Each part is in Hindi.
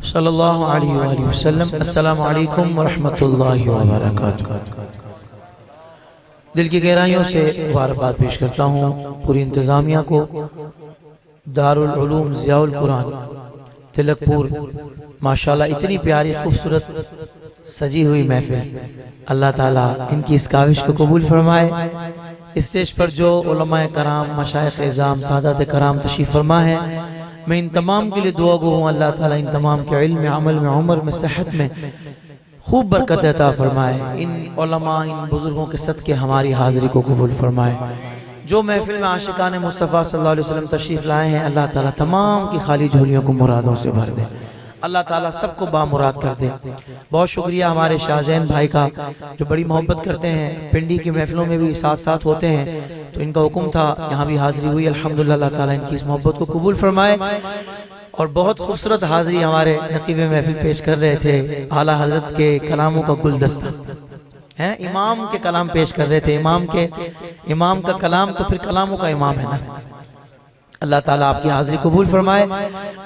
सल्लल्लाहु अलैहि वसल्लम। अस्सलामु अलैकुम व रहमतुल्लाहि व बरकातुहू। दिल की गहराइयों से मुबारकबाद पेश करता हूँ पूरी इंतज़ामिया को, दारुल उलूम ज़ियाउल कुरान तिलकपुर। माशाल्लाह इतनी प्यारी खूबसूरत सजी हुई महफिल, अल्लाह ताला इनकी इस काविश को कबूल फरमाए। स्टेज पर जो उलमाए कराम, मशाइख इज़ाम, सादात कराम तशरीफ़ फरमा है, मैं इन तमाम के लिए दुआ गो हूँ अल्लाह ताला इन तमाम के इल्म में, अमल में, उम्र में, सेहत में खूब बरकत अता फरमाए। इन उलमा, इन बुजुर्गों के सदके हमारी हाज़िरी को कबूल फरमाए। जो महफिल में आशिकान मुस्तफ़ा सल्लल्लाहु अलैहि वसल्लम तशरीफ़ लाए हैं, अल्लाह ताला तमाम की खाली झोलियों को मुरादों से भर दे, अल्लाह ताला सबको बामुराद कर दे। बहुत शुक्रिया हमारे शाहजैन भाई का, जो बड़ी मोहब्बत करते हैं, पिंडी की महफिलों में भी साथ साथ होते हैं, तो इनका हुक्म था यहाँ भी हाज़िरी हुई। अल्हम्दुलिल्लाह, अल्लाह ताला इनकी इस मोहब्बत को कबूल फरमाए। और बहुत खूबसूरत हाज़िरी हमारे नकीब महफिल पेश कर रहे थे, आला हज़रत के कलामों का गुलदस्ता है, इमाम के कलाम पेश कर रहे थे। इमाम का कलाम तो फिर कलामों का इमाम है ना। अल्लाह ताला आपकी हाज़िरी कबूल फरमाए।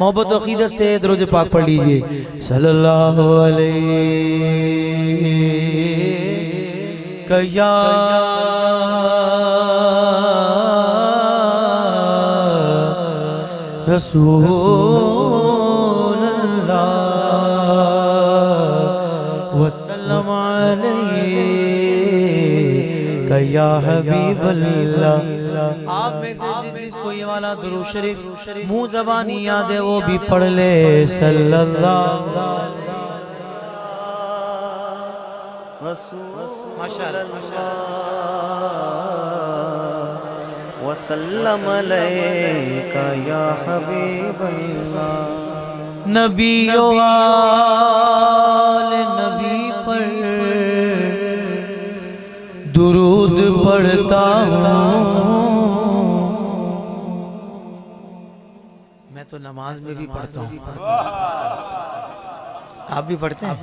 मोहब्बत और अक़ीदत से दुरूद पाक पढ़ लीजिए, सल्लल्लाहु अलैहि या रसूल अल्लाह वसल्लम अलैका या हबीब अल्लाह। आप में से जिसको ये वाला दुरूद शरीफ मुंह ज़बानी याद है वो भी पढ़ ले, सल्लल्लाहु वसल्लम अलैका या हबीब अल्लाह। नबियो वाले नबी पर दुरूद पढ़ता हूँ। मैं तो नमाज में भी पढ़ता हूँ, आप भी पढ़ते हैं?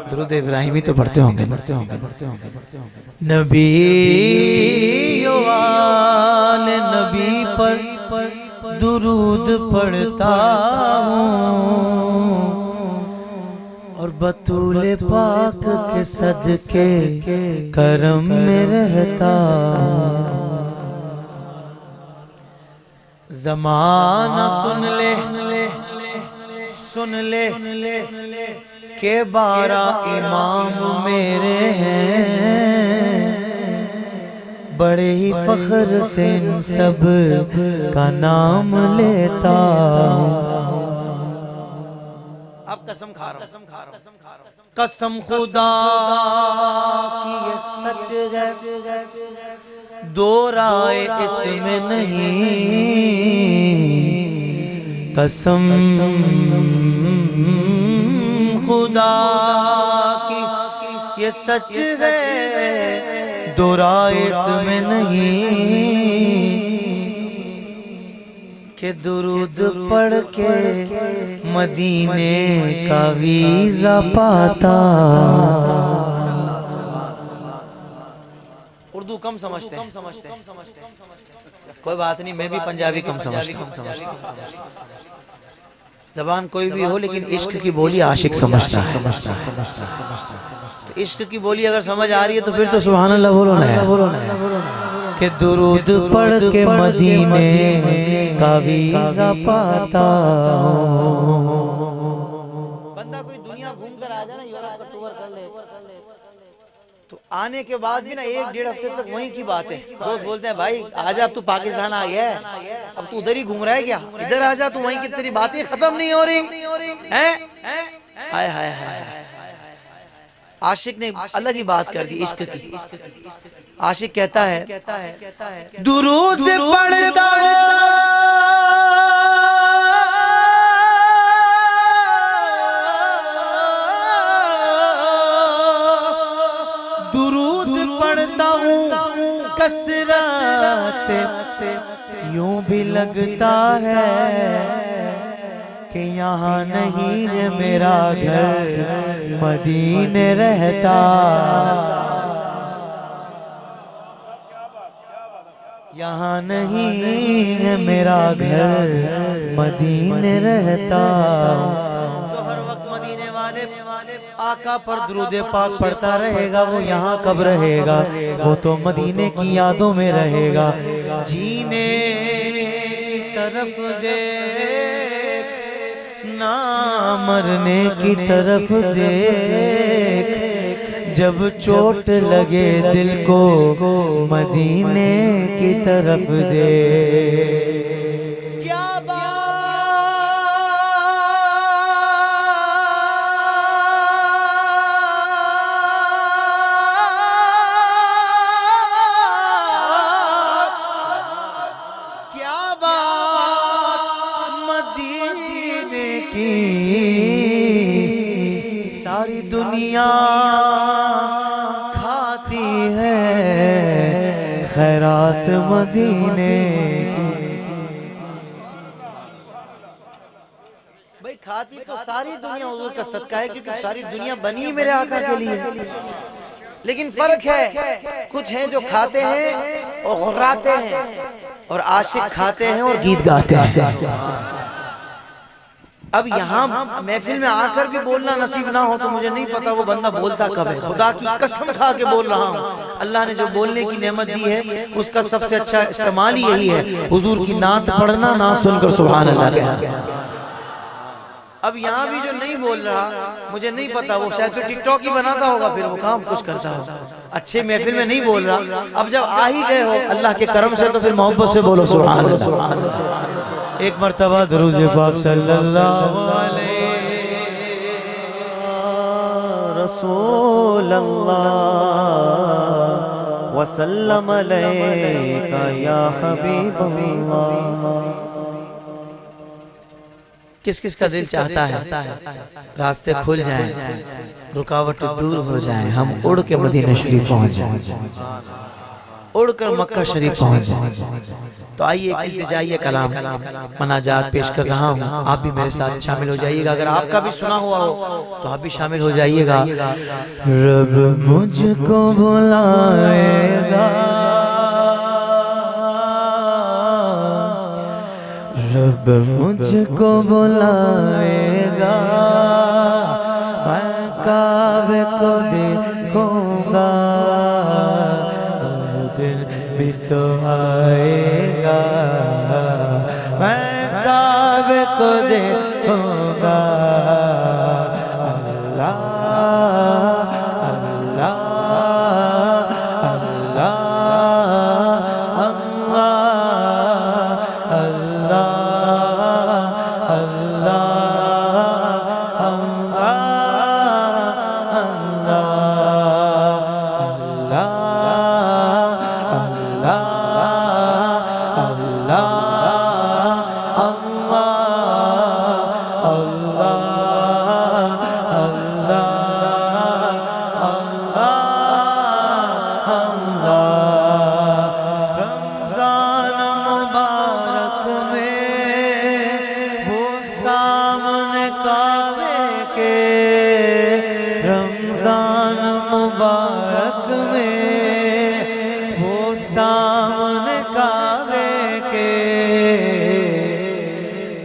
दुरूद इब्राहिमी तो पढ़ते होंगे। नबी वाले नबी पर दुरूद पढ़ता हूँ और बतूले पाक के सदके करम में रहता हूँ। ज़माना सुन ले के 12 इमाम मेरे हैं, बड़े ही फख्र से इन सब का नाम लेता हूँ। अब कसम खा रहा हूँ, कसम खुदा की ये सच है, दो राय इसमें नहीं। कसम खुदा की ये सच है, दो राय इसमें नहीं, कि दुरूद पढ़ के मदीने का वीज़ा पाता। उर्दू कम समझते हैं, कोई बात नहीं, मैं भी पंजाबी कम समझता हूँ। जबान कोई भी हो, लेकिन इश्क की बोली आशिक समझता है। तो इश्क की बोली अगर समझ आ रही है तो फिर तो सुभान अल्लाह बोलो ना, कि दुरूद पढ़ के मदीने का वीज़ा पाता हूँ। बंदा कोई दुनिया घूम कर आ जाए ना, यूरोप का टूर कर ले, तो आने के बाद भी ना 1-1.5 हफ्ते तक वहीं की बात है। दोस्त बोलते हैं भाई आजा, अब तू पाकिस्तान आ गया है, अब तू उधर ही घूम रहा है क्या, इधर आजा, तू वहीं की तेरी बातें खत्म नहीं हो रही हैं। हाय हाय हाय, आशिक ने अलग ही बात कर दी इश्क की। आशिक कहता है दुरूद पढ़ता कसरत से, यूं भी लगता है कि यहाँ नहीं है मेरा घर, मदीने रहता। यहाँ नहीं है मेरा घर, मदीने रहता। आका पर दुरूद पाक पढ़ता रहेगा, वो यहाँ कब रहेगा? वो तो मदीने की यादों में रहेगा। जीने की तरफ देख, ना मरने की तरफ देख, जब चोट लगे दिल को मदीने की तरफ देख। क्या सारी दुनिया खाती है खैरात मदीने की। भाई खाती तो सारी दुनिया हुजूर का सदका है, क्योंकि सारी दुनिया बनी मेरे आका के लिए। लेकिन फर्क है, कुछ हैं जो खाते हैं और गुर्राते हैं, और आशिक खाते हैं और गीत गाते हैं। अब यहाँ महफिल में आकर भी बोलना नसीब ना हो तो मुझे नहीं पता वो बंदा बोलता कब है। खुदा की कसम खा के बोल रहा हूँ, अल्लाह ने जो बोलने की नेमत दी है उसका सबसे अच्छा इस्तेमाल ही यही है, हुजूर की नात पढ़ना, ना सुनकर सुभान अल्लाह कहना। अब यहाँ भी जो नहीं बोल रहा, मुझे नहीं पता, वो शायद तो टिकटॉक ही बनाता होगा, फिर वो काम कुछ करता होगा, अच्छे महफिल में नहीं बोल रहा। अब जब आ ही गए हो अल्लाह के करम से, तो फिर मोहब्बत से बोलो सुभान अल्लाह। एक मर्तबा दुरूद पाक सल्लल्लाहु अलैहि रसूल अल्लाह वसल्लम अलैका या हबीब अल्लाह। किस किस का दिल चाहता है रास्ते खुल जाएं, रुकावट दूर हो जाएं, हम उड़ के मदीना शरीफ पहुंच जाएं, उड़कर मक्का शरीफ पहुंच जाएं। तो आइए इल्तिजाइए कलाम मनाजात पेश कर रहा हूँ, आप भी मेरे साथ शामिल हो जाइएगा। अगर आपका भी सुना हुआ हो तो आप भी शामिल हो जाइएगा। रब मुझको बुलाएगा, रब मुझको बुलाएगा, मैं काबे को देखूंगा, दिन भी तो आएगा, मैं काबे को देखूंगा। अल्लाह अल्लाह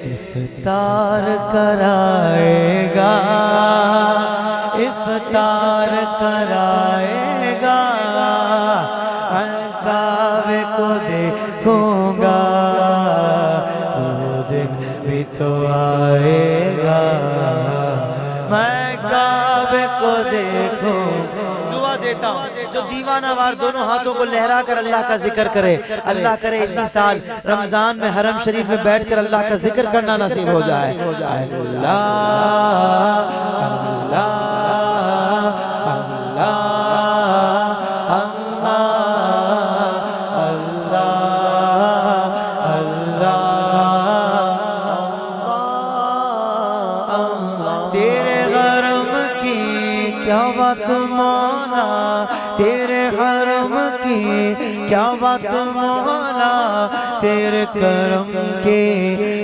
इफ्तार कराएगा, इफ्तार कराएगा, मैं काबे को देखूंगा, वो दिन भी तो आएगा, मैं काबे को देखूंगा। दुआ देता हूँ जो दीवाना वार दोनों हाथों को लहरा कर अल्लाह का जिक्र करे, अल्लाह करे इसी साल रमजान में हरम शरीफ में बैठकर अल्लाह का जिक्र करना नसीब हो जाए। अल्लाह अल्लाह तेरे गरम की क्या बात मौला, तेरे हरम की क्या बात मौला, तेरे करम के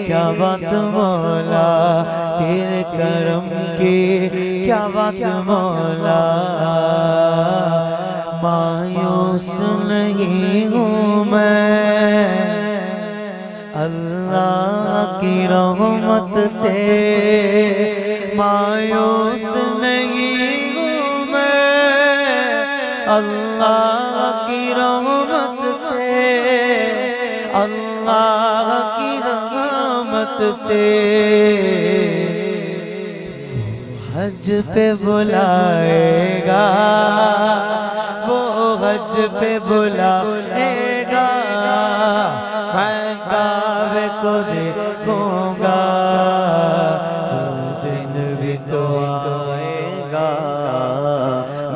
क्या बात मौला, तेरे करम के क्या बात मौला। मायूस नहीं हूँ मैं अल्लाह की रहमत से, मायूस अल्लाह की रहमत से, अल्लाह की रहमत से हज पे बुलाएगा, वो हज पे बुलाएगा। मैं काबे को देखूंगा, वो दिन भी तो आएगा।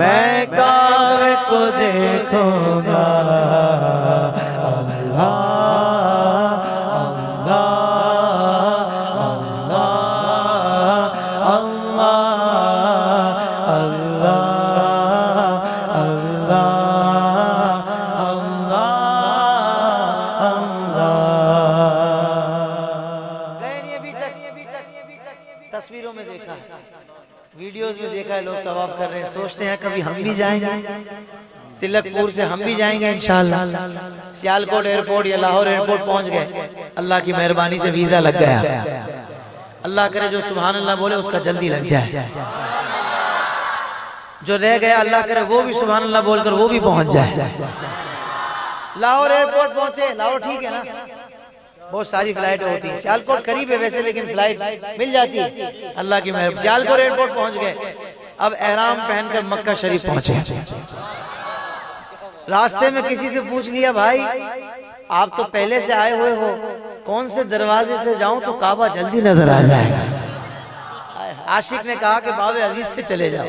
मैं काबे को देखूंगा। अल्लाह तस्वीरों में देखा, वीडियोस में देखा है, लोग तवाफ कर रहे हैं, सोचते हैं कभी हम भी जाएंगे। तिलकपुर से हम भी जाएंगे इंशाअल्लाह। सियालकोट एयरपोर्ट या लाहौर एयरपोर्ट पहुंच गए, अल्लाह की मेहरबानी से वीजा लग गया। अल्लाह करे जो सुभान अल्लाह बोले उसका जल्दी लग जाए, जो रह गया अल्लाह करे वो भी सुभान अल्लाह बोलकर वो भी पहुंच जाए। लाहौर एयरपोर्ट पहुंचे, लाहौर ठीक है ना, बहुत सारी फ्लाइट होती है। सियालकोट करीब है वैसे, लेकिन फ्लाइट मिल जाती है अल्लाह की मेहरबानी। सियालकोट एयरपोर्ट पहुंच गए, अब एहराम पहनकर मक्का शरीफ पहुंचे। रास्ते में किसी से पूछ लिया, भाई आप तो पहले से आए हुए हो, कौन से दरवाजे से जाऊं तो काबा जल्दी नजर आ जाएगा। आशिक ने कहा कि बाबे अजीज से चले जाओ।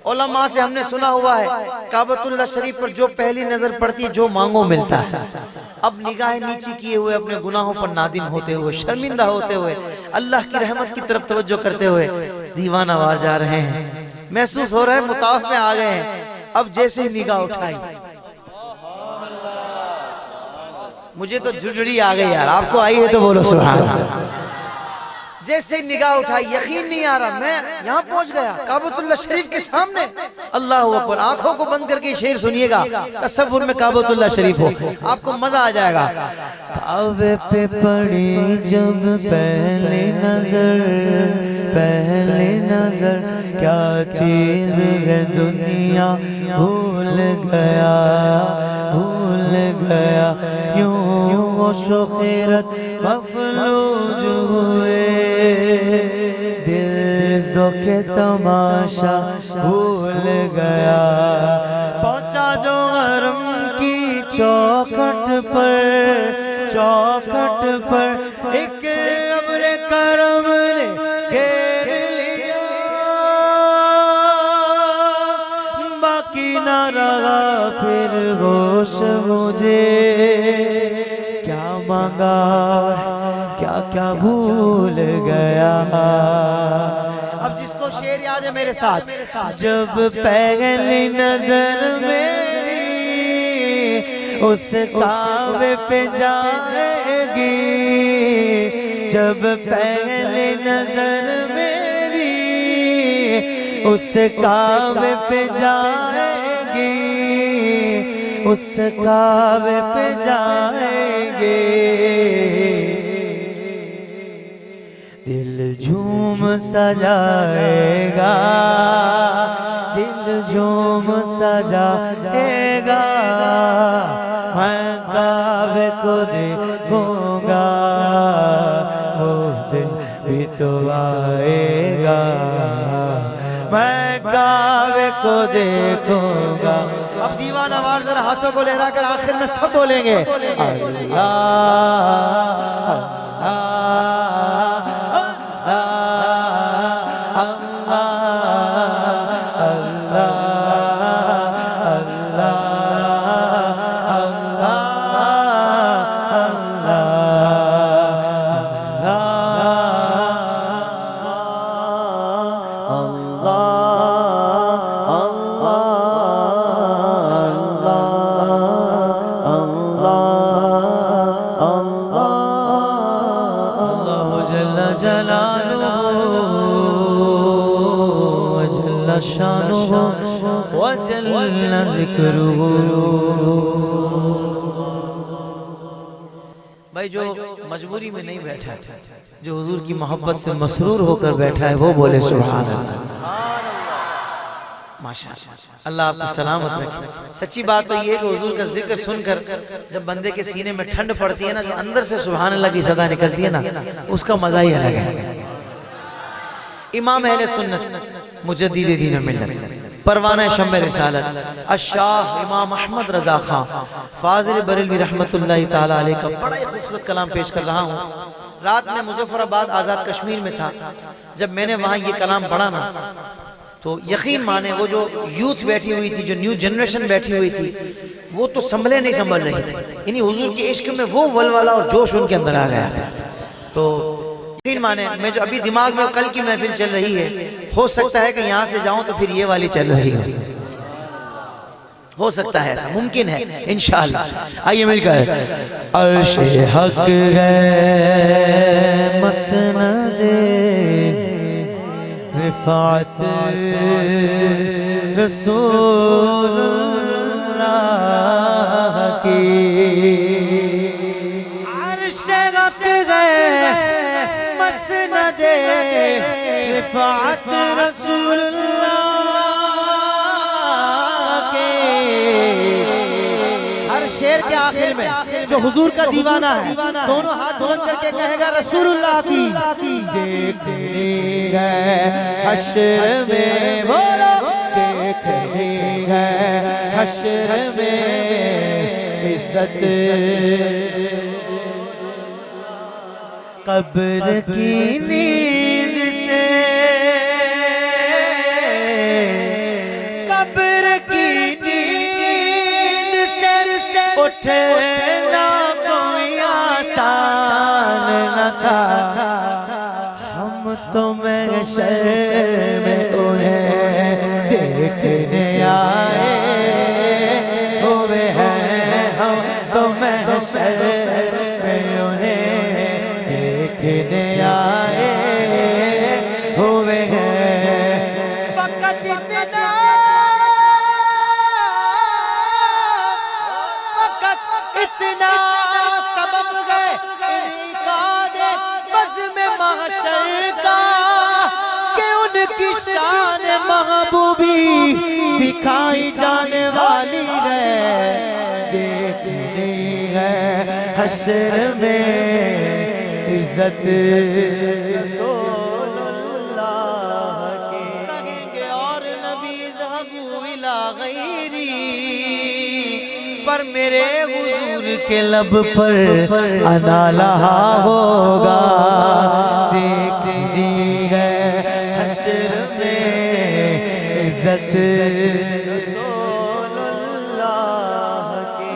उलमा से हमने सुना हुआ है काबतुल्लाह शरीफ पर जो पहली नजर पड़ती है जो मांगो मिलता है। अब निगाहें नीची किए हुए अपने गुनाहों पर नादिम होते हुए, शर्मिंदा होते हुए, अल्लाह की रहमत की तरफ तवज्जो करते हुए दीवाना वार जा रहे हैं। महसूस हो रहा है मुताफ में आ गए हैं। अब जैसे ही निगाह उठाई, मुझे तो झुरझुरी आ गई यार, आपको आई है तो बोलो सुभान अल्लाह। जैसे ही निगाह उठाई, यकीन नहीं आ रहा, मैं यहाँ पहुंच गया काबतुल्लाह शरीफ के सामने। अल्लाह अकबर। आंखों को बंद करके शेर सुनिएगा, तसव्वुर में काबतुल्लाह शरीफ हो, आपको मजा आ जाएगा। काबे पे पड़ी जब पहली नजर, क्या चीज है दुनिया भूल गया, यूं शुखीरत मफलूज हुए, दिल जो के तमाशा भूल गया। पहुंचा जो हरम की चौखट पर एक अब्र करम ने घेर लिया, बाकी न रहा फिर होश मुझे, क्या मांगा क्या भूल गया। अब जिसको शेर याद है मेरे साथ, जब पहली नजर मेरी उस काबे पे जाएगी, जब पहली नजर मेरी उस काबे पे जाएगी, उस काबे पे जाएंगे, दिल झूम सजाएगा, दिल झूम सजाएगा। मैं काबे को देखूंगा, वो दिन भी तो आएगा। मैं काबे को देखूंगा। अब दीवाना वार जरा हाथों को लहरा कर आखिर में सब बोलेंगे अल्लाह शानुहु व जल्ल ज़िक्रुहु। भाई जो मजबूरी में नहीं बैठा है, जो हुजूर की मोहब्बत से मसरूर होकर बैठा है, वो बोले सुभान अल्लाह। माशाअल्लाह, अल्लाह आपको सलामत रखे। सच्ची बात तो ये है कि हुजूर का जिक्र सुनकर जब बंदे के सीने में ठंड पड़ती है ना, जो अंदर से सुभान अल्लाह की सदा निकलती है ना, उसका मजा ही अलग है। इमाम अहले सुन्नत मुजद्दिद दीन मिल्लत परवाना शम्मे रिसालत अशाह इमाम अहमद रजा खां फाजिल बरेलवी रहमतुल्लाहि ताला अलैह का बड़ा ही खूबसूरत कलाम पेश कर रहा हूँ। रात में मुजफ्फराबाद आज़ाद कश्मीर में था, जब मैंने वहाँ ये कलाम पढ़ा ना, तो यकीन माने वो जो यूथ बैठी हुई थी, जो न्यू जनरेशन बैठी हुई थी, वो तो संभले नहीं संभल रही थी। यानी हुजूर के इश्क में वो वलवला और जोश उनके अंदर आ गया था। तो यकीन माने मैं जो अभी दिमाग में कल की महफिल चल रही है, हो सकता है कि यहाँ से जाऊं तो फिर ये वाली चल रही हो सकता है, ऐसा मुमकिन है इंशाअल्लाह। आइए मिलकर अर्श हक है मसनद रिफात रसूलुल्लाह की, अर्श हक है मसनद रिफात रसूलुल्लाह के। हर शेर के आखिर में जो हुजूर का दीवाना है, दोनों हाथ बुलंद करके कहेगा रसूलुल्लाह की। देखनी है हश्र में, बोलो देखनी है हश्र में इज्जत कब्र की नींद से, कब्र की नींद से उठना कोई आसान न था। हम तो महशर में उन्हें देखने आए हुए हैं, हम तो महशर में उन्हें देखने आए हुए हैं। फकत इतना, फकत इतना सबब है इनकादे बज़्म महशर का कि उनकी शान महबूबी दिखाई जाने वाली है। देखनी है हश्र में इज्जत रसूलुल्लाह की। कहेंगे और नबी ज़हबू इला गैरी, पर मेरे हुजूर के लब पर अना लहा होगा। देखनी है हश्र में इज्जत रसूलुल्लाह की।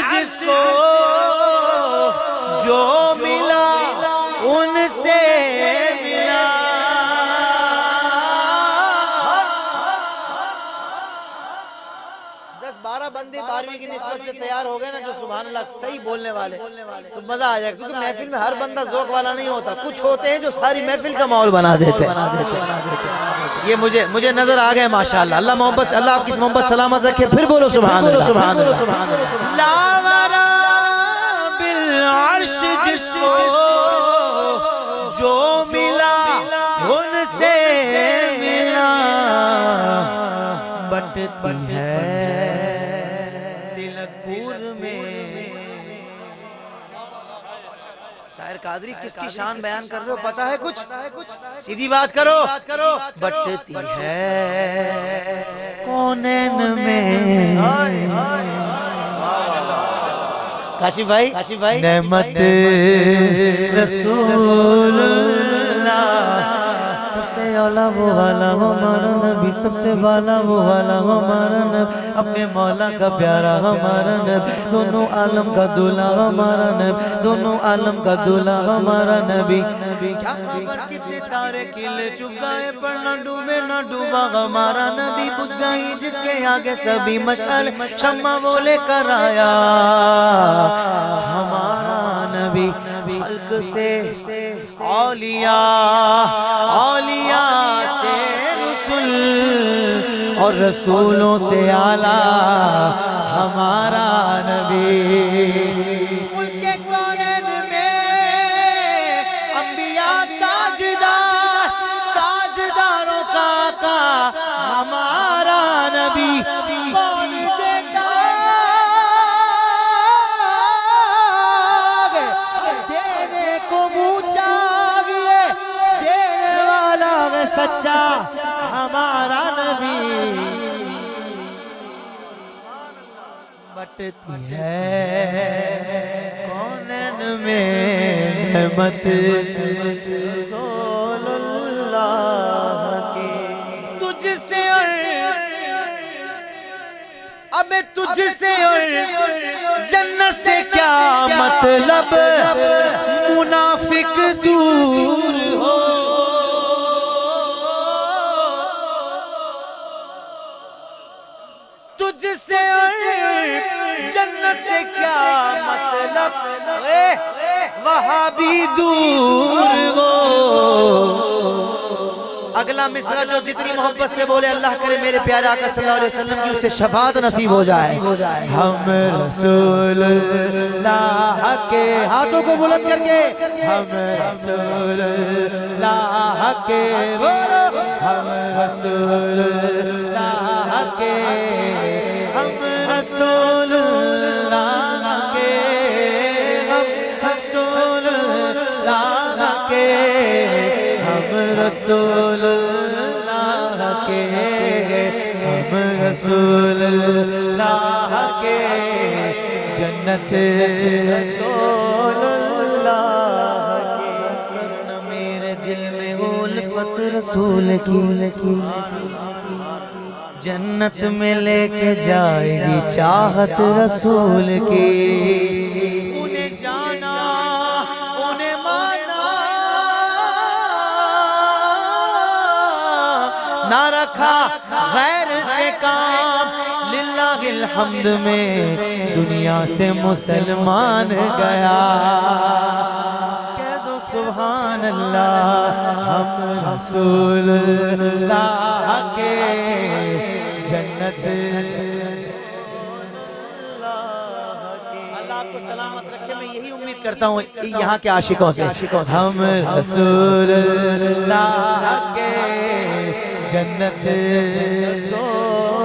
जिसको जो मिला उनसे मिला, 10-12 बंदे 12वीं की निस्बत से तैयार हो गए ना, जो सुभान अल्लाह सही बोलने वाले, तो मजा आ जाएगा। क्योंकि महफिल में हर बंदा ज़ौक़ वाला नहीं होता, कुछ होते हैं जो सारी महफिल का माहौल बना देते। ये मुझे नजर आ गए माशाअल्लाह। अल्लाह मोहब्बत, अल्लाह आपकी मोहब्बत सलामत रखे। फिर बोलो सुभान अल्लाह, सुभान अल्लाह, सुभान अल्लाह। लावरा बिल अर्श जिसको जो मिला उनसे मिला, बटती है तिलकपुर में। शायर कादरी किसकी शान बयान कर रहे हो, पता है कुछ? सीधी बात करो। बटती है कौनैन में, काशिफ भाई नेमत रसूलुल्लाह, सबसे औला वो वाला हमारा नबी, सबसे वाला वो वाला हमारा नबी, अपने मौला का प्यारा हमारा नबी, दोनों आलम का दूल्हा हमारा नबी, दोनों आलम का दूल्हा हमारा नबी। क्या खबर कितने तारे किले चुप गए, पर न डूबे न डूबा हमारा नबी, बुझ गई जिसके आगे सभी मशाल, शम्मा वो लेकर आया हमारा नबी। खल्क से औलिया, औलिया से रसूल, और रसूलों से आला हमारा नबी। मुल्के कौनैन में अंबिया ताजदार, सच्चा हमारा नबी, बटती है कौनैन में रहमत रसूलुल्लाह की। तुझसे और अबे तुझसे और जन्नत से क्या मतलब, मुनाफिक दूर हो। तुझसे और जन्नत से क्या मतलब, वहाँ भी दूर हो। अगला मिसरा जो जितनी मोहब्बत से बोले, अल्लाह करे मेरे प्यारे आका सल्लल्लाहु अलैहि वसल्लम की उससे शफाअत नसीब हो जाए। हम रसूलुल्लाह के, हाथों को बुलंद करके, हम रसूलुल्लाह के बोलो, हम रसूलुल्लाह के, हम रसूलुल्लाह के, हम रसूलुल्लाह के, हम रसूलुल्लाह के, हम रसूलुल्लाह के, जन्नत रसूलुल्लाह के। करना मेरे दिल में उल्फत रसूल की, जन्नत में लेके जाएगी चाहत रसूल की। उन्हें जाना उन्हें माना, ना रखा गैर से काम, लिल्लाहिल हम्द में दुनिया से मुसलमान गया। कह दो सुभान अल्लाह, हम रसूलुल्लाह के, जन्नत अल्लाह आपको सलामत रखे। मैं यही उम्मीद करता हूँ यहाँ के आशिकों से। हम रसूलुल्लाह के, जन्नत रसूलुल्लाह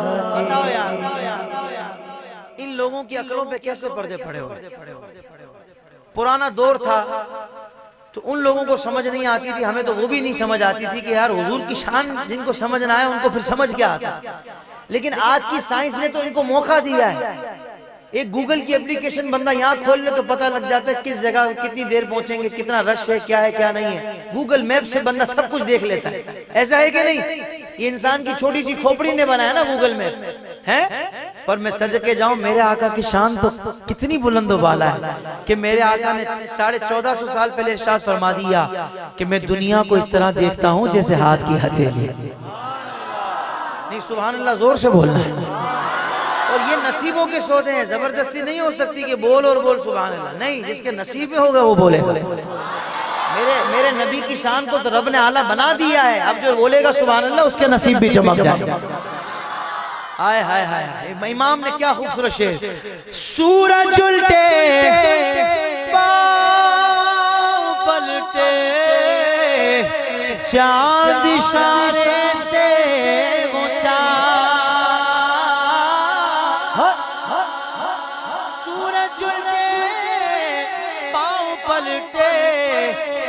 की। बताओ यार, इन लोगों की अकलों पे कैसे पर्दे पड़े हो। पुराना दौर था तो उन लोगों को समझ नहीं आती थी, हमें तो वो भी नहीं समझ आती थी कि यार हुजूर की शान जिनको समझ ना आए उनको फिर समझ क्या आता। लेकिन आज की साइंस ने तो इनको मौका दिया है। एक गूगल की एप्लीकेशन बंदा यहाँ खोल ले तो पता लग जाता है किस जगह कितनी देर पहुंचेंगे, कितना रश है, क्या है क्या नहीं है। गूगल मैप से बंदा सब कुछ देख लेता है। ऐसा है कि नहीं? ये इंसान की छोटी सी खोपड़ी ने बनाया ना गूगल मैप, है? पर मैं सदके जाऊं, मेरे आका की शान तो कितनी बुलंद बाला है कि मेरे आका ने 1450 साल पहले इरशाद फरमा दिया कि मैं दुनिया को इस तरह देखता हूं जैसे हाथ की हथेली। नहीं, सुभान अल्लाह जोर से बोलना है। और ये नसीबों के सौदे हैं, जबरदस्ती नहीं हो सकती कि बोल और बोल सुभान अल्लाह। नहीं, जिसके नसीब में होगा वो बोलेगा। मेरे नबी की शान को तो रब ने आला बना दिया है। अब जो बोलेगा सुभान अल्लाह उसके नसीब भी चमक जाएगा। हाय हाय हाय हाय। इमाम ने क्या खूबसूरत शेर, सूरज उल्टे पाँव पलटे, चांद इशारे से ऊंचा, सूरज उल्टे पाँव पलटे,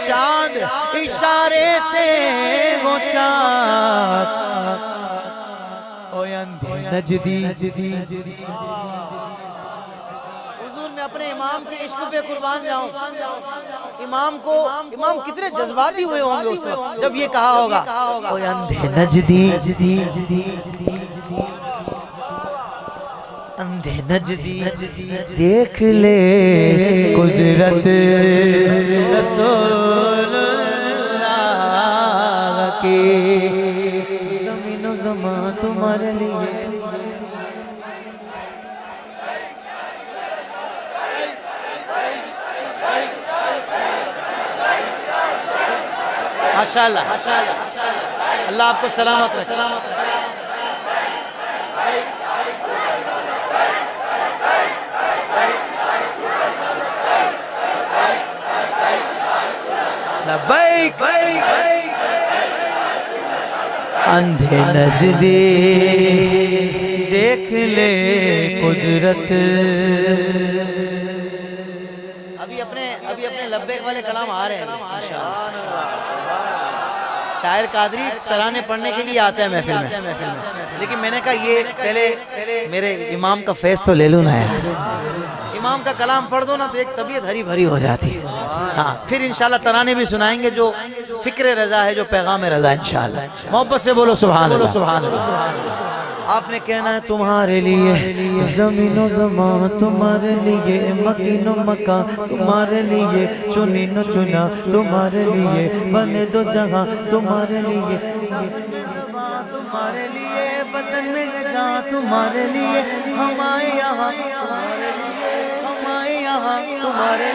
चांद इशारे से ऊंचा, नजदी। हुजूर मैं अपने इमाम के इश्क पे कुर्बान जाऊं। इमाम कितने जज्बाती हुए होंगे उस वक्त जब ये कहा होगा, ओए अंधे नजदी, अंधे नजदी देख ले कुदरत रसूलुल्लाह की। ज़मीनो ज़मा तुम्हारे लिए, माशाअल्लाह अल्लाह आपको सलामत रखे। लब्बैक अंधे नजदी देख ले कुदरत। अभी अपने लब्बैक वाले कलाम आ रहे हैं इंशाअल्लाह। ताहिर कादरी तराने पढ़ने के लिए आता है महफिल में, लेकिन मैंने कहा ये पहले मेरे इमाम का फैज़ तो ले लूँ ना यार। इमाम का कलाम पढ़ दो ना तो एक तबीयत हरी भरी हो जाती है। हाँ, फिर इंशाल्लाह तराने भी सुनाएंगे जो फिक्र रजा है, जो पैगाम रजा, इंशाल्लाह। मोहब्बत से बोलो सुभान अल्लाह, सुभान अल्लाह। आपने कहना है तुम्हारे लिए ज़मीनो ज़मां, तुम्हारे लिए मकीनो मकां, तुम्हारे लिए चुनीनो चुना, तुम्हारे लिए बने दो जहां, तुम्हारे लिए तुम्हारे लिए बदन में जहाँ, तुम्हारे लिए हमारे यहाँ, तुम्हारे लिए हमारे यहाँ, तुम्हारे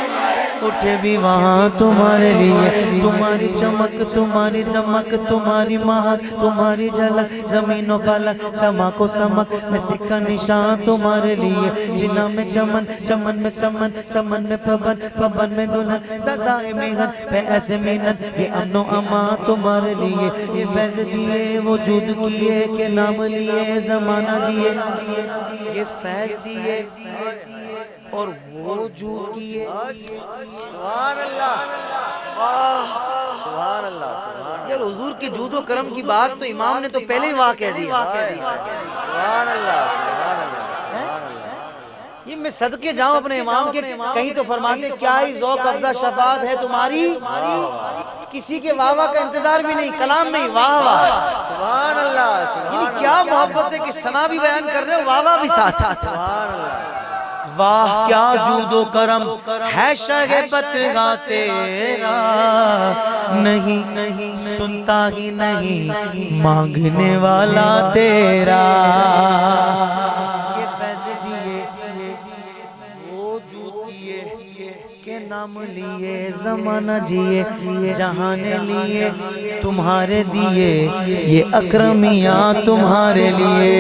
उठे भी वहाँ तुम्हारे लिए। तुम्हारी चमक, तुम्हारी दमक, तुम्हारी महक, तुम्हारी झलक, जमीनों फलक, समा को समक में सिक्का निशान तुम्हारे लिए। जिन्ना में चमन, चमन में समन, समन में पवन, पवन में दुल्हन, सजाए मेहन पे ऐसे मिन्नत, ये अमनो अमा तुम्हारे लिए। ये फैज़ दिए वजूद किए के नाम लिए ज़माना जिए, ये फैज़ दिए और वो जूद किए। सुभान अल्लाह, सुभान अल्लाह। यार हुजूर के जूदो करम की बात तो इमाम ने तो पहले ही वाह कह दी। सुभान अल्लाह, सुभान अल्लाह। ये मैं सदके जाऊं अपने इमाम के, कहीं तो फरमाते क्या ही ज़ौक़ अफ़ज़ा शफ़ाअत है तुम्हारी, किसी के वाह वाह का इंतजार भी नहीं, कलाम में ही वाह वाह। सुभान अल्लाह। क्या मोहब्बत है कि सना भी बयान कर रहे हो, वाह वाह भी साथ साथ। वाह क्या जूदो करम है शगेबत का तेरा, नहीं नहीं सुनता ही नहीं मांगने वाला तेरा। ये फैज़ दिए वो जूद किए के नाम लिए, जमाना जिए जहाने लिए, तुम्हारे दिए ये अकरमियाँ तुम्हारे लिए।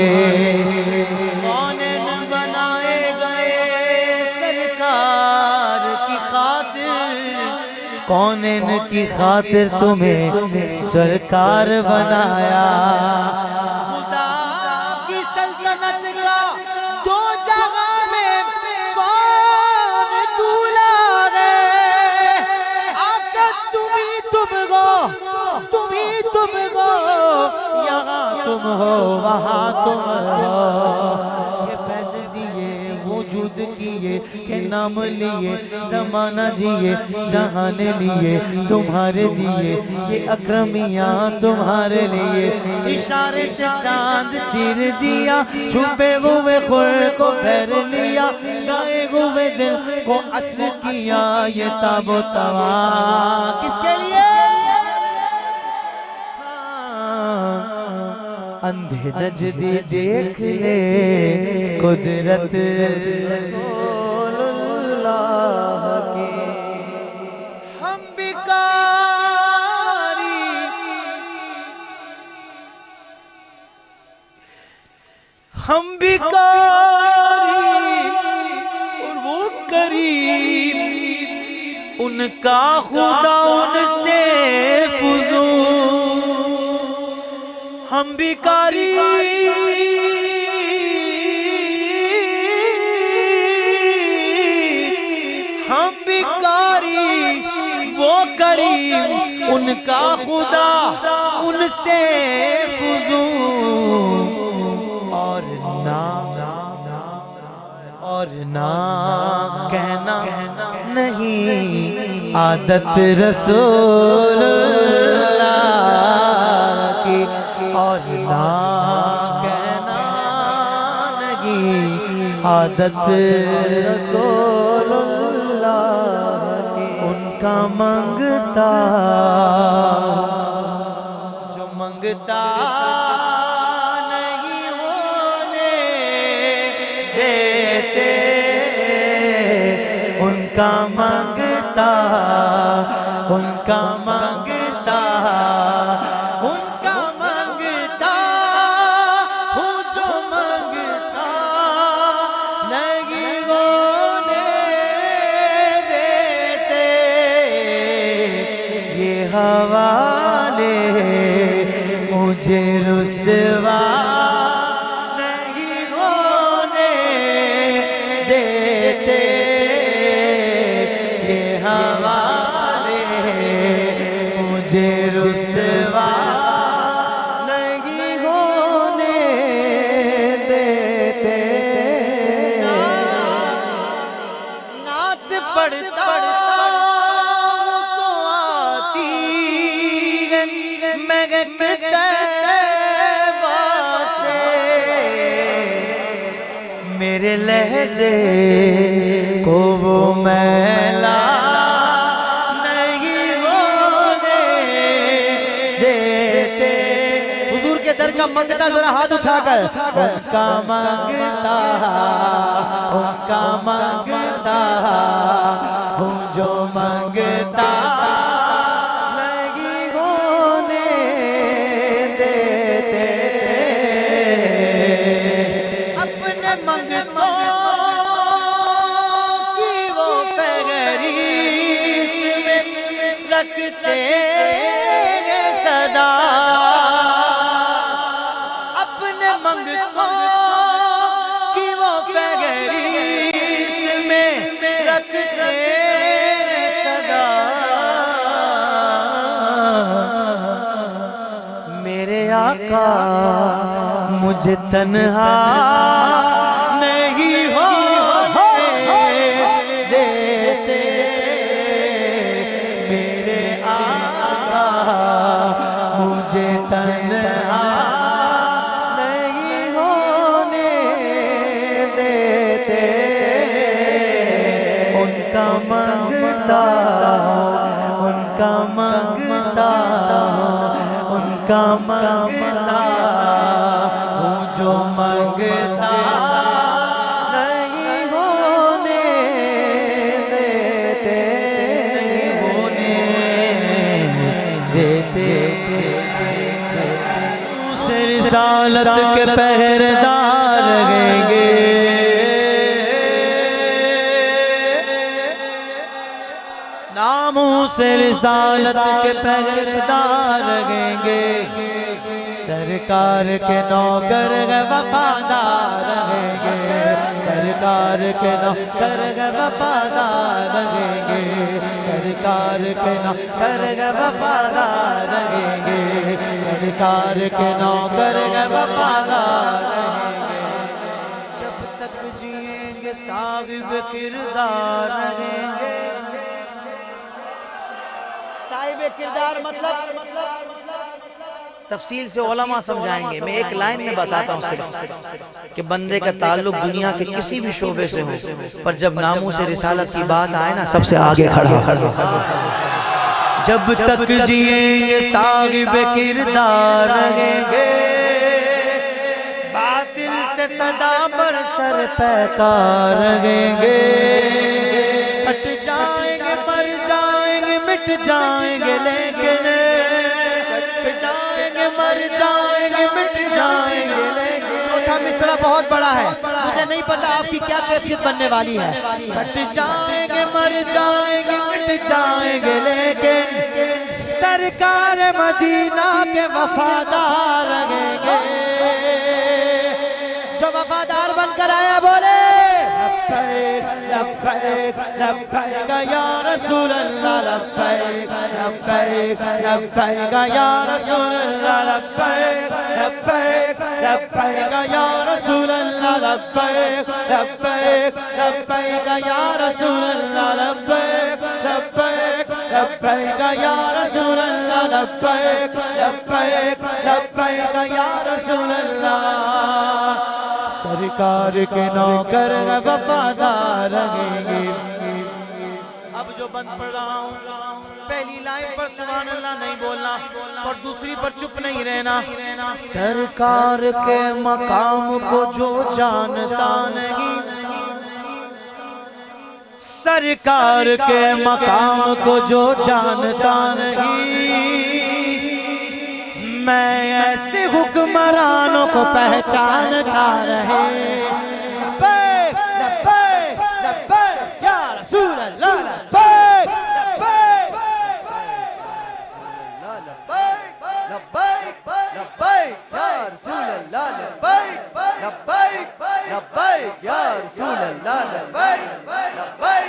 कौनैन की खातिर तुम्हें सरकार बनाया। खुदा की सल्तनत का दो जगह में कौन दूल्हा है, आका तुम ही तुम हो, तुम ही तुम हो, यहाँ तुम हो वहाँ तुम हो। ये फैज़ दिए वजूद किए के नाम लिए, ज़माना जिए जहाने लिए, तुम्हारे दिए ये अकरमियाँ तुम्हारे लिए। इशारे से चांद चीर दिया, छुपे हुए खुर को भर लिया, गाए हुए दिल को अस्र किया, ये ताबो तवा किसके लिए? अंधे नजदी देख ले कुदरत रसूलुल्लाह की। हम बिकारी, हम बिकारी और वो करीब, उनका खुदा उनसे फुजूल। हम बिकारी हम बिकारी वो करीम, उनका खुदा उनसे फुजूल। और ना कहना नहीं आदत रसूलुल्लाह की, और ना कहना नहीं आदत रसूलुल्लाह की। उनका मंगता जो मंगता नहीं होने देते, उनका मंगता, उनका मंगता, उनका मंगता हूँ जो मंगता नहीं होने देते। ये हवाले मुझे रुसवा नहीं होने देते, ये हवाले मुझे रुसवा तैबा से मेरे लहजे को वो मैला नहीं होने देते। हुजूर के दर का मंगता जरा हाथ उठाकर, उनका मंगता हूँ जो मंगता नहीं होने देते। अपने मंगतों की वो फहरिस्त में रखते हैं सदा। अपने मंगतों की वो फहरिस्त में रखते हैं सदा। मेरे आका मुझे तन्हा नहीं होने देते। मेरे आका मुझे तन्हा नहीं होने देते। उनका मंगता हूँ जो मंगता नहीं होने देते। उसे रिसालत के पहरेदार रहेंगे। नामों से रिसालत के पहरेदार रहेंगे। सरकार के नौकर वफादार रहेंगे। सरकार के नौकर वफादार रहेंगे। सरकार के नौकर वफादार रहेंगे। सरकार के नौकर वफादार रहेंगे। जब तक जिएंगे साहिब किरदार रहेंगे। साहिब किरदार मतलब तफसील से उलमा समझाएंगे। मैं एक लाइन में बताता हूँ सिर्फ कि बंदे का ताल्लुक दुनिया के किसी भी शोबे से हो, पर जब नामों से रिसालत की बात आए ना, सबसे आगे खड़ा। जब तक जिएंगे साहिब किरदार रहेंगे। बातिल से सदा पर सर पैकार रहेंगे। कट जाएंगे, मर जाएंगे, मिट जाएंगे, लेकिन मर जाएंगे, मिट जाएंगे, लेकिन। चौथा मिसरा बहुत बड़ा है, मुझे नहीं पता आपकी क्या कैफियत बनने वाली है। कट जाएंगे, मर जाएंगे, मिट जाएंगे, लेकिन सरकार मदीना के वफादार रहेंगे। जो वफादार बनकर आया बोले लब्बैक लब्बैक लब्बैक या रसूल अल्लाह। लब्बैक लब्बैक लब्बैक या रसूल अल्लाह। लब्बैक लब्बैक लब्बैक या रसूल अल्लाह। लब्बैक लब्बैक लब्बैक या रसूल अल्लाह। लब्बैक लब्बैक लब्बैक या रसूल अल्लाह। लब्बैक लब्बैक लब्बैक या रसूल अल्लाह। सरकार के नौकर वफादार रहेंगे। अब जो बंद पढ़ रहा हूँ, पहली लाइन पर सुभान अल्लाह नहीं बोलना और दूसरी पर चुप नहीं रहना। सरकार के मकाम को जो जानता नहीं, सरकार के मकाम को जो जानता नहीं, मैं ऐसे हुक्मरानों को पहचानता रहे। लब्बैक लब्बैक लब्बैक या रसूल अल्लाह। लब्बैक लब्बैक लब्बैक लब्बैक या रसूल अल्लाह। लब्बैक लब्बैक लब्बैक या रसूल अल्लाह। लब्बैक लब्बैक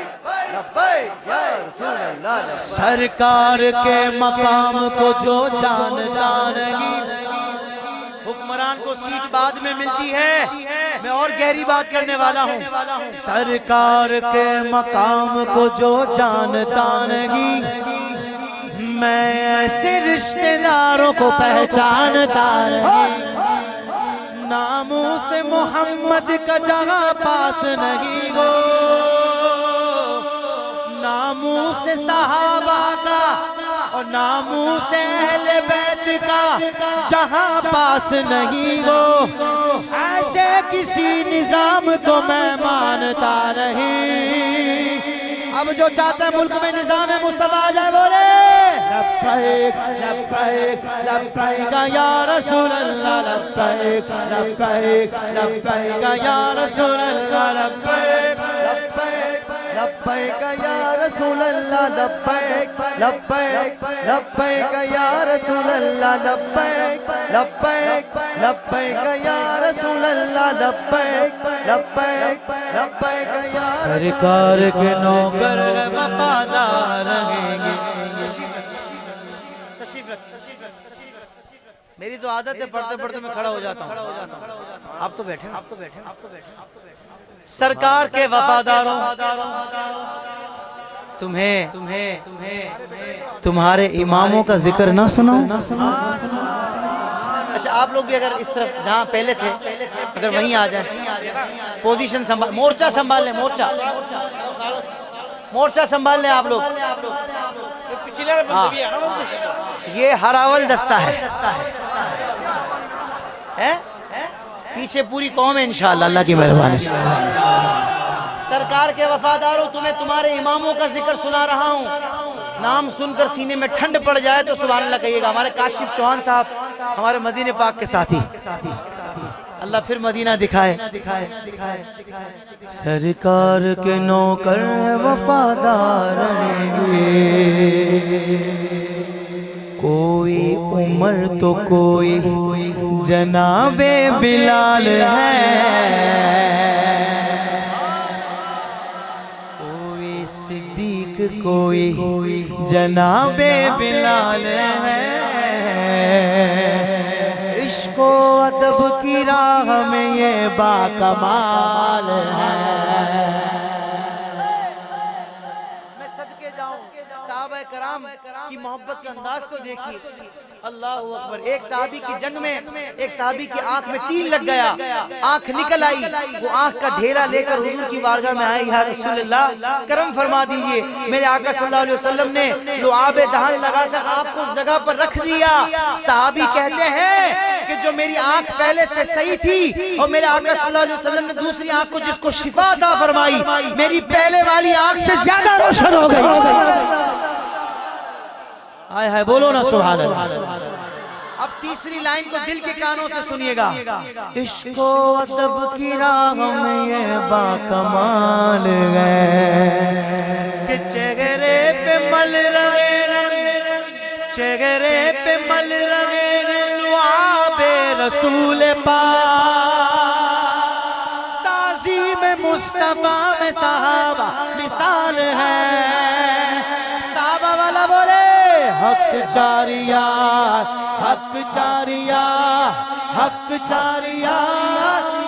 लब्बैक या रसूल अल्लाह। सरकार के मकाम को जो जानता नहीं, हुक्मरान को सीट बाद में मिलती है। मैं और गहरी बात करने वाला हूँ। सरकार के मकाम को जो जानता नहीं, मैं ऐसे रिश्तेदारों को पहचानता नहीं, नामों से मोहम्मद का जगह पास नहीं हो, नामों से सहाबा का और नामों से अहले बैत का जहां पास नहीं हो, ऐसे किसी निजाम को मैं मानता नहीं। अब जो चाहते हैं मुल्क में निजाम मुस्तफा आ जाए, बोले लब्बैक लब्बैक लब्बैक या रसूल अल्लाह, लब्बैक लब्बैक लब्बैक या रसूल अल्लाह, लब्बैक लब्बैक लब्बैक या रसूल अल्लाह, लब्बैक लब्बैक लब्बैक या रसूल अल्लाह, लब्बैक लब्बैक लब्बैक या रसूल अल्लाह, लब्बैक लब्बैक लब्बैक या सरकार के नौकर वफादार रहेंगे। मेरी तो आदत है पढ़ते पढ़ते मैं खड़ा हो जाता हूँ। आप तो बैठे, आप तो बैठे, आप तो बैठे। सरकार के वफादारों, तुम्हें तुम्हें तुम्हें तुम्हारे इमामों का जिक्र ना सुनो। अच्छा, आप लोग भी अगर इस तरफ जहाँ पहले थे अगर वहीं आ जाए, पोजीशन संभाल, मोर्चा संभाल लें, मोर्चा संभाल लें आप लोग। हाँ, ये हरावल दस्ता है? पीछे पूरी कौम है इंशाअल्लाह, अल्लाह की मेहरबानी। सरकार के वफादारों, तुम्हें तुम्हारे इमामों का जिक्र सुना रहा हूँ। नाम सुनकर सीने में ठंड पड़ जाए तो सुभान अल्लाह कहिएगा। हमारे काशिफ चौहान साहब हमारे मदीने पाक के साथी, अल्लाह फिर मदीना दिखाए। सरकार के नौकर वफादार रहेंगे, कोई उम्र तो कोई जनाबे बिलाल है, कोई सिद्दीक कोई जनाबे बिलाल है, इश्को अदब की राह में ये बाकमाल है। मैं सदके जाऊं, साहबा कराम की मोहब्बत का अंदाज तो देखिए, अल्लाह अकबर। एक साहबी की जंग में एक साहबी की आंख में तीर लग गया, आंख निकल आई, वो आंख का ढेरा लेकर हुजूर की बारगाह में आए, या रसूलल्लाह करम फरमा दीजिए। मेरे आका सल्लल्लाहु अलैहि वसल्लम ने लुआबे दहन लगाकर आपको उस जगह पर रख दिया। साहबी कहते हैं कि जो मेरी आंख पहले से सही थी और मेरे आका सल्लल्लाहु अलैहि वसल्लम ने दूसरी आंख को जिसको शिफा अता फरमाई, मेरी पहले वाली आंख से ज्यादा रोशन हो गई। हाय हाय, बोलो ना सुभान अल्लाह। अब तीसरी लाइन को दिल के कानों से सुनिएगा। इश्को अदब की राह में ये बाकमाल है कि चेहरे पे मल रहे, चेहरे पे मल रहे लुआबे रसूल पाक, ताज़ीम मुस्तफा में साहबा मिसाल है। साहबा वाला बोले हक चारिया, हक चारिया, हक चारिया,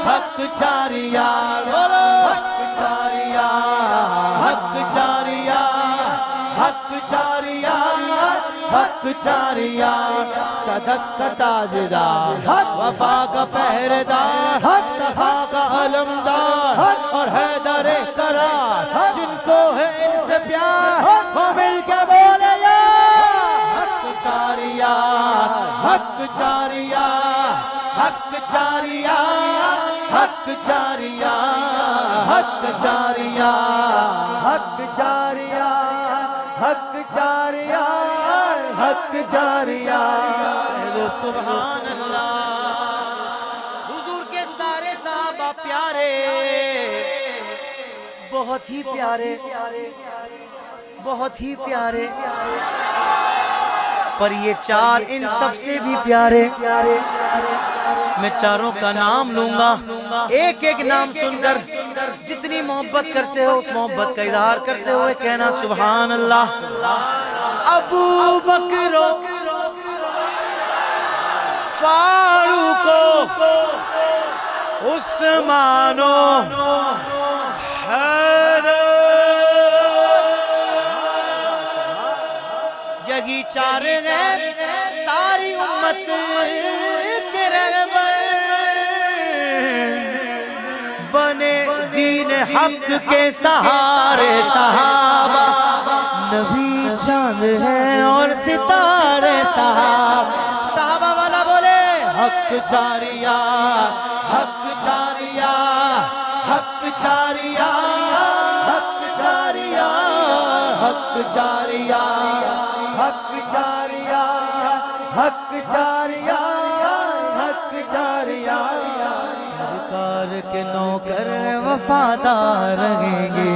हक चारिया, बोलो हक चारिया, हक चारिया, हक चारिया, हक चारिया, सदक सताजदार, हक वफा का पहरेदार, हक सफा का अलमदार, और हैदर करार, जिनको है इनसे प्यार, वो मिल के बोले चारिया, हक चारिया, हक चारिया, हक चारिया, हक चारिया, हक चारिया, हक चारिया, हक चारिया। सुभान अल्लाह। हुजूर के सारे साहबा प्यारे, बहुत ही प्यारे, बहुत ही प्यारे, पर ये चार इन सबसे भी प्यारे। मैं चारों का नाम लूंगा, एक एक नाम सुनकर जितनी मोहब्बत करते हो उस मोहब्बत का इजहार करते हुए कहना सुभान अल्लाह। अबू बकर, फारूको, उस्मानो, हैदर, यही चारे हैं सारी उम्मत के रहबर, बने दीन हक के सहारे सहाबा, नबी चांद है और सितारे सहाबा वाला बोले हक जारिया, हक जारिया, हक जारिया, हक जारिया, हक जारिया, हक जारिया, हक जारिया, हक जारिया, सरकार के नौकर वफादार रहेंगे।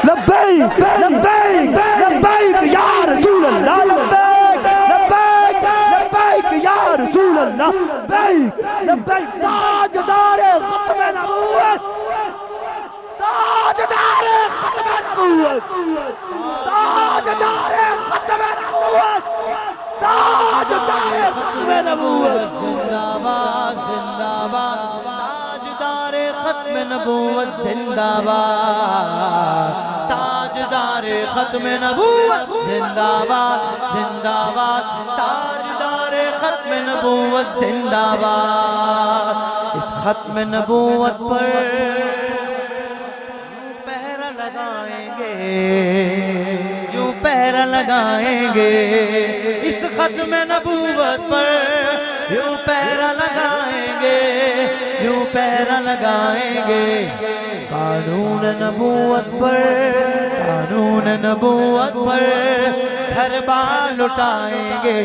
लब्बैक लब्बैक लब्बैक या रसूल अल्लाह, लब्बैक लब्बैक लब्बैक या रसूल अल्लाह, लब्बैक लब्बैक। ताजदारे खत्म नबूवत, ताजदारे खत्म नबूवत, ताजदारे खत्म नबूवत, ताजदारे खत्म नबूवत। जिंदाबाद जिंदाबाद ताजदारे खत्म नबूवत, जिंदाबाद ताजदारे खत्म नबूवत, जिंदाबाद जिंदाबाद ताजदारे खत्म नबूवत, जिंदाबाद। इस खत्म नबूवत पर पहरा लगाएंगे, यूं पहरा लगाएंगे, इस खत्म नबूवत पर यूं पहरा लगाएंगे, यूं पहरा लगाएंगे। कानून नबूवत पर, कानून नबूवत पर घर बार लुटाएंगे,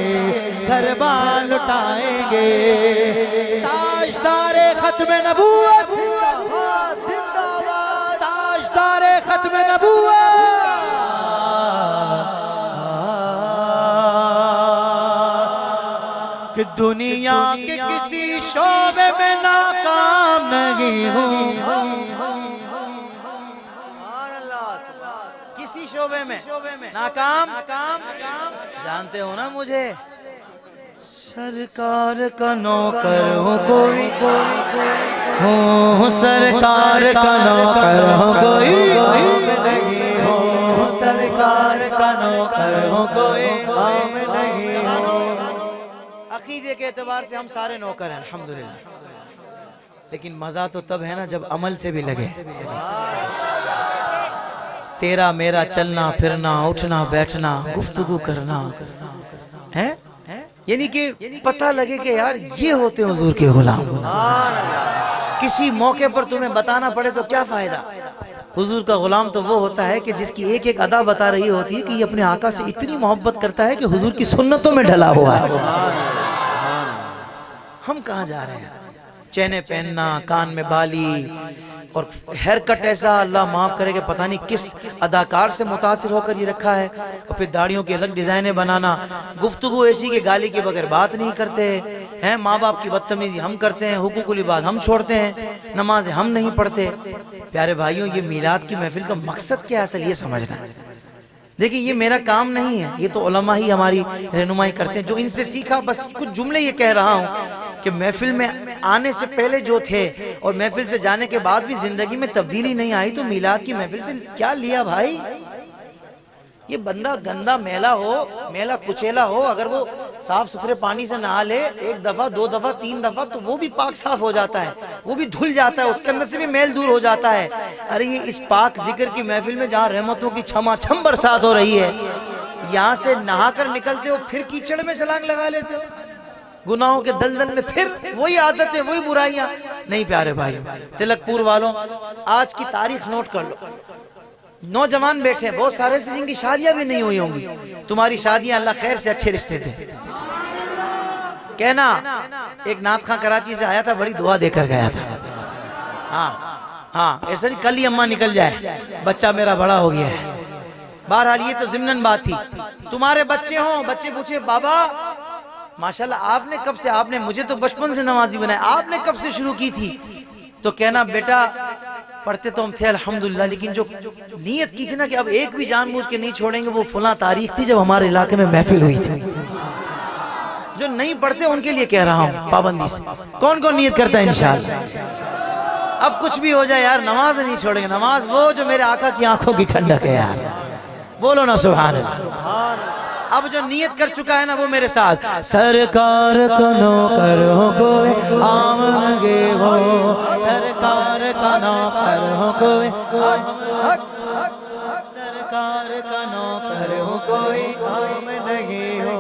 घर बार लुटाएंगे। ताजदारे खत्म नबूवत जिंदाबाद जिंदाबाद, ताजदारे खत्म नबूवत। कि दुनिया के किसी शोबे में नाकाम नहीं हूँ, किसी शोबे में नाकाम, जानते हो ना मुझे, सरकार का नौकर हो कोई, हो सरकार का नौकर हो कोई, नहीं हो सरकार का नौकर हो कोई, हम नहीं हो। अकीदे के एतबार से हम सारे नौकर हैं अल्हम्दुलिल्लाह, लेकिन मजा तो तब है ना जब अमल से भी लगे। तेरा मेरा चलना फिरना, उठना बैठना, गुफ्तगू करना है, यानी कि पता लगे कि यार ये होते हैं हुजूर के गुलाम। किसी मौके पर तुम्हें बताना पड़े तो क्या फायदा। हुजूर का गुलाम तो वो होता है कि जिसकी एक एक अदा बता रही होती है कि ये अपने आका से इतनी मोहब्बत करता है कि हुजूर की सुन्नतों में ढला हुआ है। हम कहाँ जा रहे हैं, चैने पहनना, कान में बाली और हेयर कट ऐसा, अल्लाह माफ करे कि पता नहीं किस अदाकार से मुतासिर होकर ये रखा है, और फिर दाढ़ियों की अलग डिजाइनें बनाना, गुफ्तगू ऐसी कि गाली के बगैर बात नहीं करते हैं, माँ बाप की बदतमीजी हम करते हैं, हुकूकुल इबाद हम छोड़ते हैं, नमाज हम नहीं पढ़ते। प्यारे भाइयों, ये मीलाद की महफिल का मकसद क्या है असल ये समझना है। देखिए ये मेरा काम नहीं है, ये तो उलमा ही हमारी रहनुमाई करते हैं, जो इनसे सीखा बस कुछ जुमले ये कह रहा हूँ कि महफिल में आने से पहले जो थे और महफिल से जाने के बाद भी जिंदगी में तब्दीली नहीं आई, तो मीलाद की महफिल से क्या लिया भाई। ये बंदा गंदा मैला हो, मैला कुचेला हो, अगर वो साफ सुथरे पानी से नहा ले एक दफा, दो दफा, तीन दफा, तो वो भी पाक साफ हो जाता है, वो भी धुल जाता है, उसके अंदर से भी मैल दूर हो जाता है। अरे ये इस पाक जिक्र की महफिल में जहाँ रहमतों की छमाछम बरसात हो रही है, यहाँ से नहाकर निकलते हो फिर कीचड़ में छलांग लगा लेते हो, गुनाहों के दलदल में फिर वही आदतें, वही बुराइयां। नहीं प्यारे भाई, तिलकपुर वालों, आज की तारीख नोट कर लो। नौजवान बैठे हैं बहुत सारे से जिनकी शादियां भी नहीं हुई होंगी, तुम्हारी शादियां अल्लाह खैर से अच्छे रिश्ते थे। कहना एक नाथ खां कराची से आया था, बड़ी दुआ देकर गया था। हाँ, ऐसा नहीं कल ही अम्मा निकल जाए, बच्चा मेरा बड़ा हो गया है। बहरहाल ये तो जिम्नन बात थी। तुम्हारे बच्चे हों, बच्चे पूछे बाबा माशाल्लाह आपने कब से, आपने मुझे तो बचपन से नमाजी बनाया, आपने कब से शुरू की थी? तो कहना बेटा पढ़ते तो हम थे अल्हम्दुलिल्लाह, लेकिन जो नीयत की थी ना कि अब एक भी जानबूझ के नहीं छोड़ेंगे, वो फुला तारीख थी जब हमारे इलाके में महफिल हुई थी। जो नहीं पढ़ते उनके लिए कह रहा हूँ पाबंदी से। कौन कौन नियत करता है इंशाअल्लाह? अब कुछ भी हो जाए यार, नमाज नहीं छोड़ेंगे। नमाज वो जो मेरे आका की आंखों की ठंडक है यार, बोलो ना सुभान अल्लाह। अब जो नियत कर चुका है ना वो मेरे साथ, सरकार का नौकर हो कोई आमनगे हो, सरकार का नौकर हो कोई, सरकार का नौकर हो कोई आमनगे हो।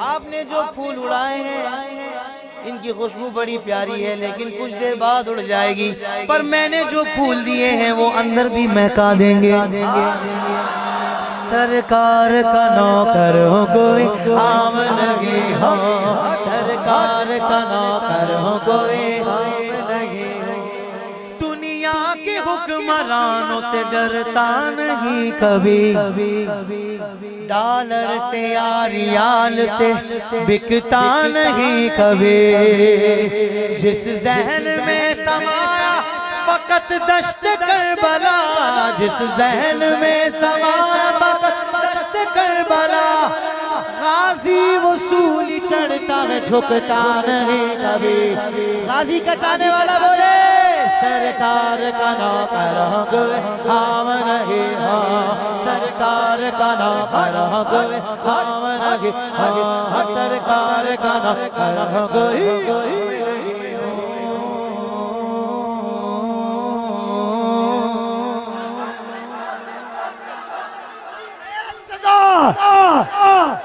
आपने जो फूल उड़ाए हैं इनकी खुशबू बड़ी प्यारी है, लेकिन कुछ देर बाद उड़ जाएगी। पर मैंने जो फूल दिए हैं वो अंदर भी महका देंगे। सरकार का नौकर हो कोई आमनगे हो, सरकार का नौकर हो कोई आमनगे हो। दुनिया के हुक्मरानों से डरता नहीं कभी, डॉलर से या रियाल से बिकता नहीं कभी। जिस जहन में समाया फकत दश्त करबला, जिस जहन में समाया फकत दश्त करबला, गाजी वसूली चढ़ता है झुकता नहीं कभी। गाजी का चाहने वाला बोले सरकार का नौकर हो कोई आमनगे हो, सरकार का नौकर हो कोई आमनगे हो, सरकार का नौकर हो कोई।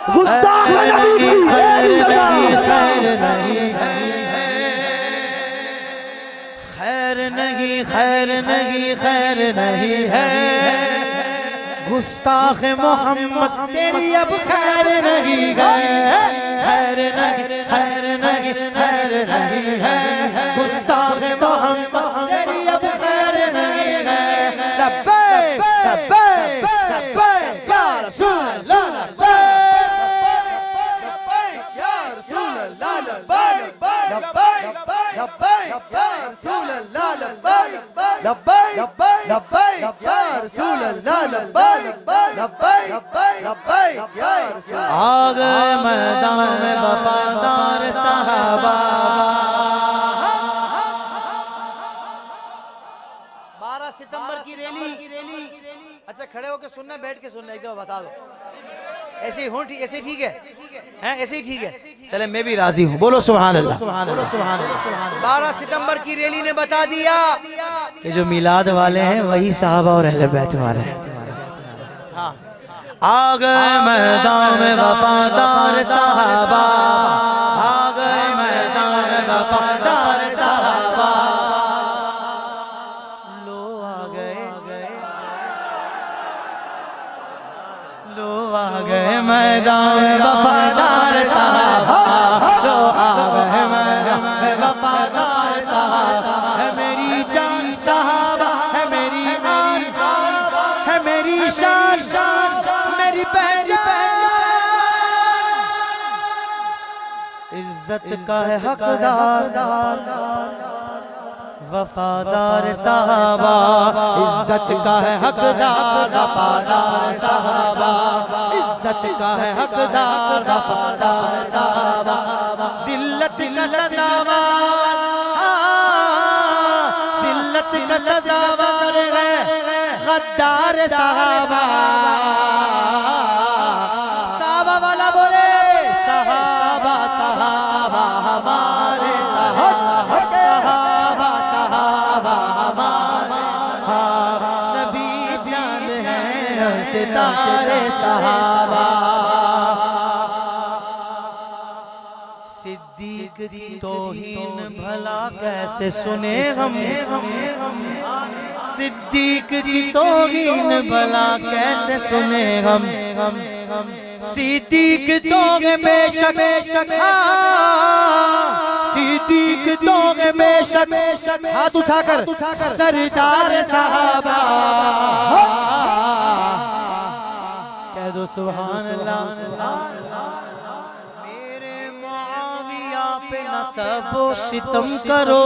गुस्ताख नबी की खैर नहीं, खैर नहीं, खैर नहीं, खैर नहीं, खैर नहीं है। गुस्ताख मोहम्मद तेरी अब खैर नहीं है, खैर नहीं, खैर नहीं, खैर नहीं है। गुस्ताख मोहम्मद तेरी अब खैर नहीं है। लब्बैक लब्बैक लब्बैक या रसूल अल्लाह, आ गए मैदान में वफादार साहबा। 12 सितंबर की रैली। अच्छा खड़े होकर सुनना, बैठ के सुनना, एक दफा बता दो। ऐसे ही हूँ, ऐसे ठीक है, हैं ऐसे ही ठीक है। चले मैं भी राजी हूँ, बोलो सुभान अल्लाह, बोलो सुभान अल्लाह। 12 सितंबर की रैली ने बता दिया कि जो मिलाद वाले हैं वही साहबा और अहले बैत वाले हैं। हाँ, आ गए मैदान में वफादार साहबा, आ गए मैदान में वफादार साहबा। लो आ गए, लो आ गए मैदान में वफादार साहबा, लो आ गए मैदान में वफादार साहबा। है मेरी जान साहबा, है मेरी आन है मेरी शान, मेरी पहचान। इज्जत का है हकदार वफादार साहबा, इज्जत का है हकदार वफादार साहबा, इज्जत का है हकदार वफादार साहबा। जिल्लत का सजावार, जिल्लत का सजावार है गद्दार साहबा। साहबा वाला बोले साहबा, साहबा हमारे साहबा, साहबा साहबा हमारे, नबी जान है और सितारे साहबा। सिद्दीक की तौहीन भला कैसे सुने हम, सिद्दीक की तौहीन भला कैसे सुने हम। सिद्दीक दोगे बेशक, सिद्दीक दोगे बेशक, हाथ उठाकर सरदार साहबा। कह दो सुभान अल्लाह। मेरे मुआविया पे न सबो सितम करो,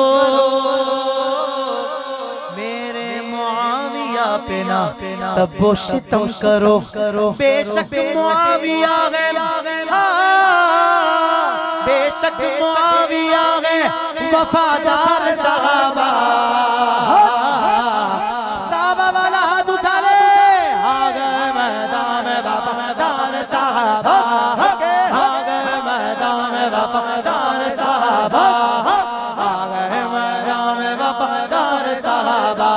मेरे मुआविया पे ना सबो सितम करो। बेशक मुआविया है, हाँ बेशक मुआविया है वफादार साहबा। साहबा वाला हाथ उठा ले, आ गए मैदान में वफादार साहबा, आ गए मैदान में वफादार साहबा, आ गए मैदान में वफादार साहबा,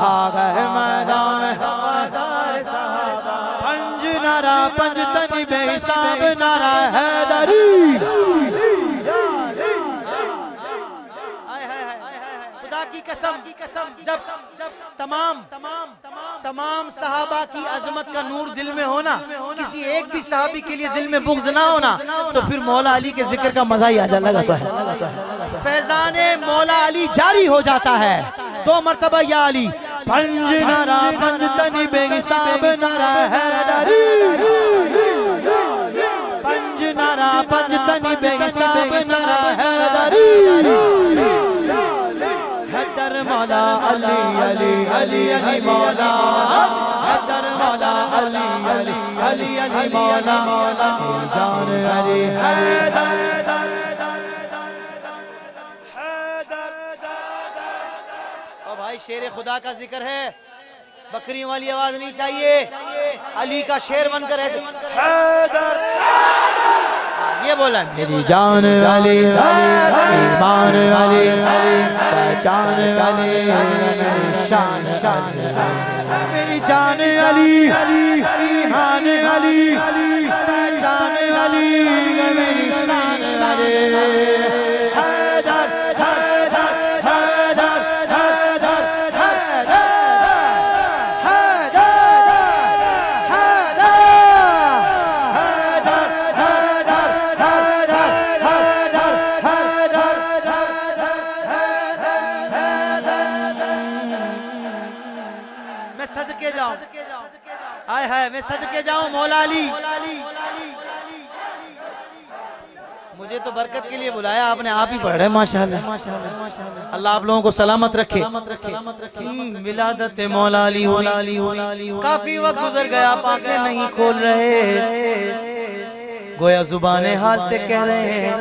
आ गए मैदान में वफादार साहबा। पंज नारा पंज तनी बेहिसाब नारा हैदरी। खुदा की कसम जब तमाम सहाबा की अजमत का नूर दिल में होना, किसी एक भी सहाबी के लिए दिल में बुग़्ज़ ना होना, तो फिर मौला अली के जिक्र का मजा ही आ जाता है। फैजाने मौला अली जारी हो जाता है। 2 मरतबा या अली। पंज नारा पंज तनी बेहिसाब नारा हैदरी, पंज नारा पंज तनी बेहिसाब नारा हैदरी। हैदर मौला अली अली अली अली मौला, हैदर मौला अली अली अली अली मौला, जान अली हैदर। और भाई शेर खुदा का जिक्र है, बकरियों वाली आवाज नहीं चाहिए, अली का शेर बनकर ऐसे हैदर ये बोला। मेरी जान वाली ईमान वाली पहचान वाली मेरी शान मेरी जान वाली ईमान वाली पहचान वाली मेरी शान वाली। हैदर हैदर हैदर हैदर हाय हाय मैं सदके जाऊं मौला अली। मुझे तो बरकत के लिए बुलाया आपने, आप ही पढ़ रहे माशाअल्लाह। अल्लाह आप लोगों को सलामत रखे। विलादत मौला अली काफी वक्त गुजर गया, आप आंखें नहीं खोल रहे, गोया जुबाने हाल से कह रहे हैं।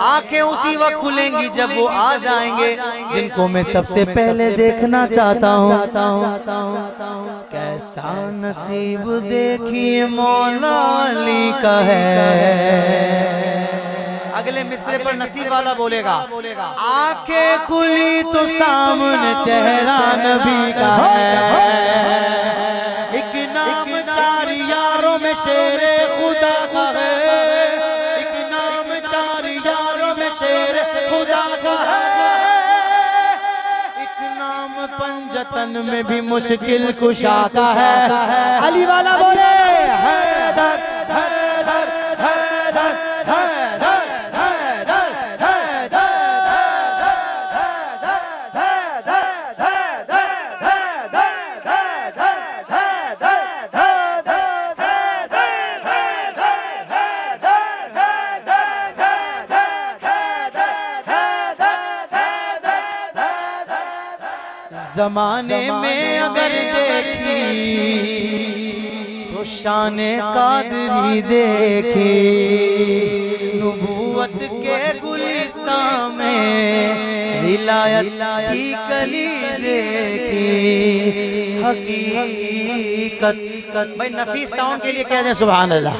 आंखें उसी वक्त खुलेंगी जब वो आ जाएंगे जिनको मैं सबसे पहले देखना चाहता हूँ। कैसा नसीब देखिए मौला अली का है। अगले मिसरे पर नसीब वाला बोलेगा, आंखें खुली तो सामने चेहरा नबी का है। एक नाम 4 यारों में शेरे खुदा का है, एक नाम 4 यारों में शेरे खुदा का है। एक नाम पंजतन में भी मुश्किल कुशा का है। अली वाला बोले हैदर हैदर हैदर हैदर हैदर ज़माने में अगर देखी तो शाने कादरी देखी, नुबुवत के गुलिस्तान में विलायत की कली देखी। हकीकत भाई नफीस साउंड के लिए कह दें सुभान अल्लाह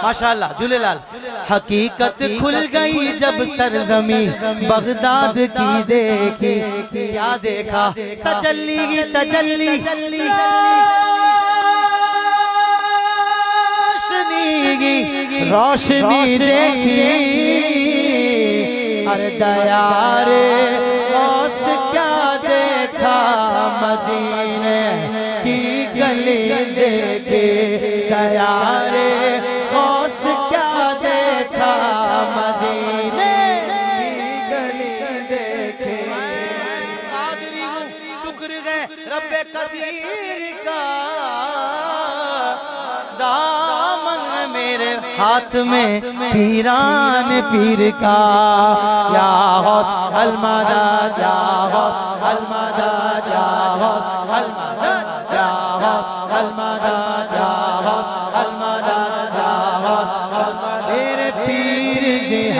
माशाअल्लाह जुलेलाल। हकीकत खुल गई जब सरजमी बगदाद की देखी। क्या देखा तजल्ली की तजल्ली रोशनी देखी। अरे दया रे गौस क्या देखा मदीने की गली देखे। दया रे गौस क्या देखा मदीने की गली देखे। कादरी हूँ शुक्र है रब्बे कदीर का, दामन मेरे हाथ में पीरान पीर का। या गौस अल मदद या गौस अल मदद या गौस अल मदद या गौस अल मदद या गौस अल मदद या गौस मेरे पीर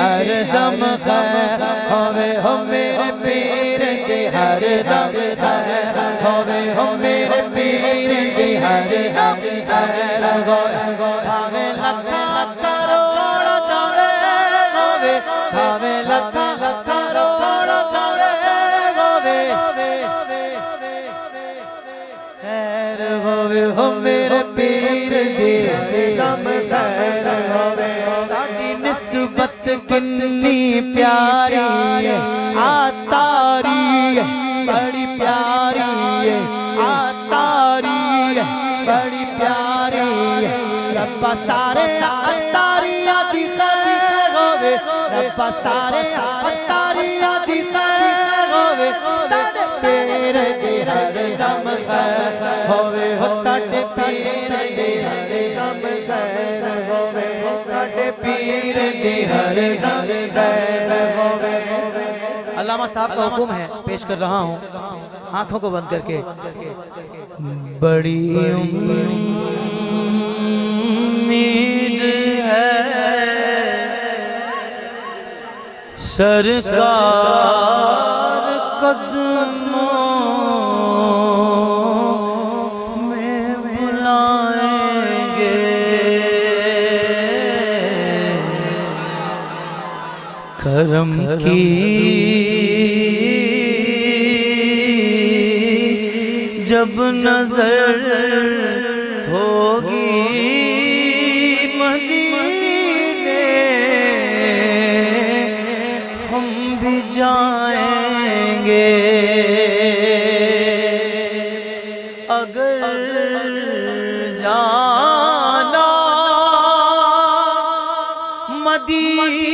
हर दम खैर होवे हो मेरे पीर दी हर दम खैर होवे हो मेरे पीर दी हर दम खैर भावे लखा करोड़ दवे होवे भावे लखा करोड़ दवे होवे खैर होवे हो मेरे पीर दी दम खैर होवे साडी निस्बत कितनी प्यारी है आतारी है बड़ी प्यारी है आतारी है बड़ी प्यारी है रब्बा सारे अतारियां दी खैर होवे रब्बा सारे अतारियां दी खैर होवे साडे पीर दी हर दम खैर होवे हो साडे पीर दी हर दम खैर होवे हो साडे पीर दी हर दम खैर होवे। अल्लामा साहब का हुक्म है, पेश कर रहा हूँ आंखों को बंद करके। बड़ी उम्मीद है सरकार कदमों में बुलाएंगे करम की जब नजर होगी मदीने हम भी जाएंगे अगर जाना मदीने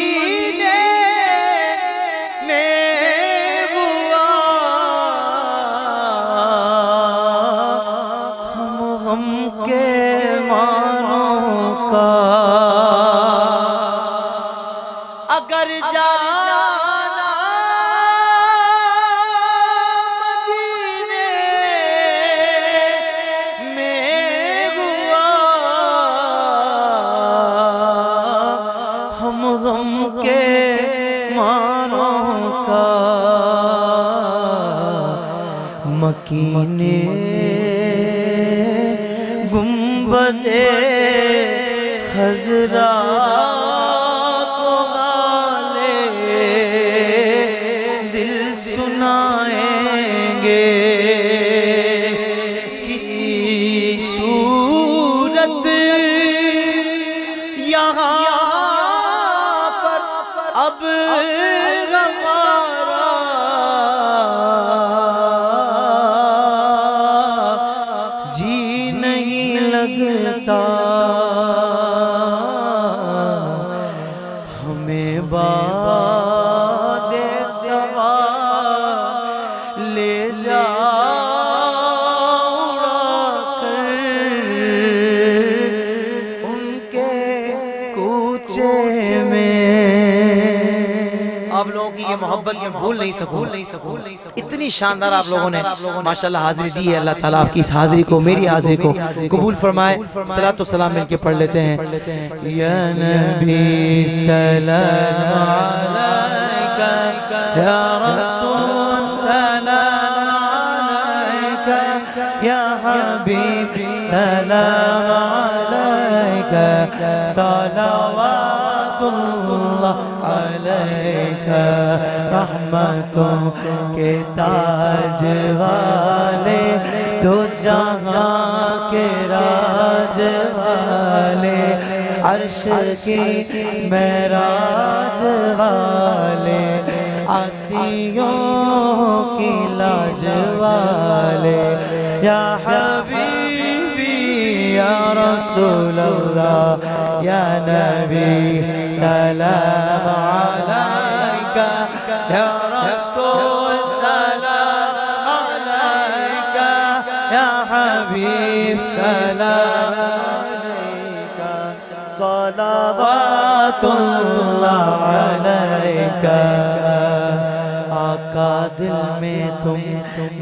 अगर जाना मदीने में हुआ हम गम के मानों का मकीने गुंबदे खजरा सुनाएंगे किसी सूरत यहाँ पर अब हमारा जी नहीं लगता हमें बादे सवा ले जा उनके कूचे में। आप लोगों की ये मोहब्बत में भूल नहीं सकूं इतनी शानदार आप लोगों ने माशाल्लाह हाजिरी दी है। अल्लाह ताला आपकी इस हाजिरी को मेरी हाजिरी को कबूल फरमाए। सलात व सलाम मिलके पढ़ लेते हैं। या नबी सलाम अलैका या रसूल सलाम अलैका या हबीब सलाम अलैका सलावतुल्लाह अलैका रहमतों के ताज वाले दो जहां के राज वाले अर्श की मेराज वाले आसियों की लाज वाले या हबीबी या रसूल अल्लाह या नबी सलाम अलैका या रसूल सलाम अलैका या हबीब सलाम अलैका सलावतुल्लाह अलैका। आका आका दिल में तुम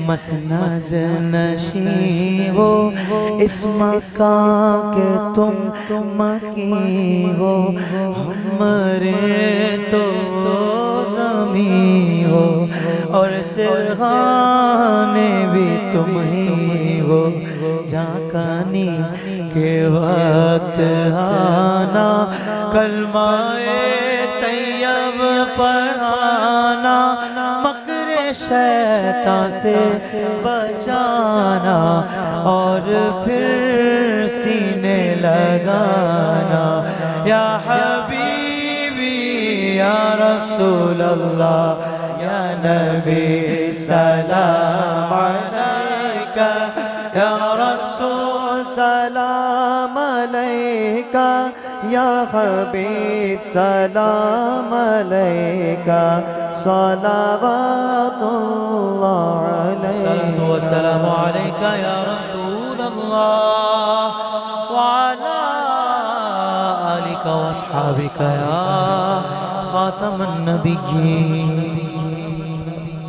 मसनद नशी हो, इस मकान के तुम मकी हो, हमारे तो ज़मी हो और सिरहाने भी तुम ही हो। जाकानी के वक्त आना, कलमाए तैयब पढ़ाना, मकरे शैतान से बचाना और फिर सीने लगाना। या हबीबी या रसूल अल्लाह या नबी सलाम अलैका, या रसूल सलाम अलैका, या हबीब सलाम अलैका, सलावतुल्लाह अलैका। वस्सलामु अलैका या रसूल अल्लाह व अला आलिका व अस्हाबिका या खातमन नबिय्यीन।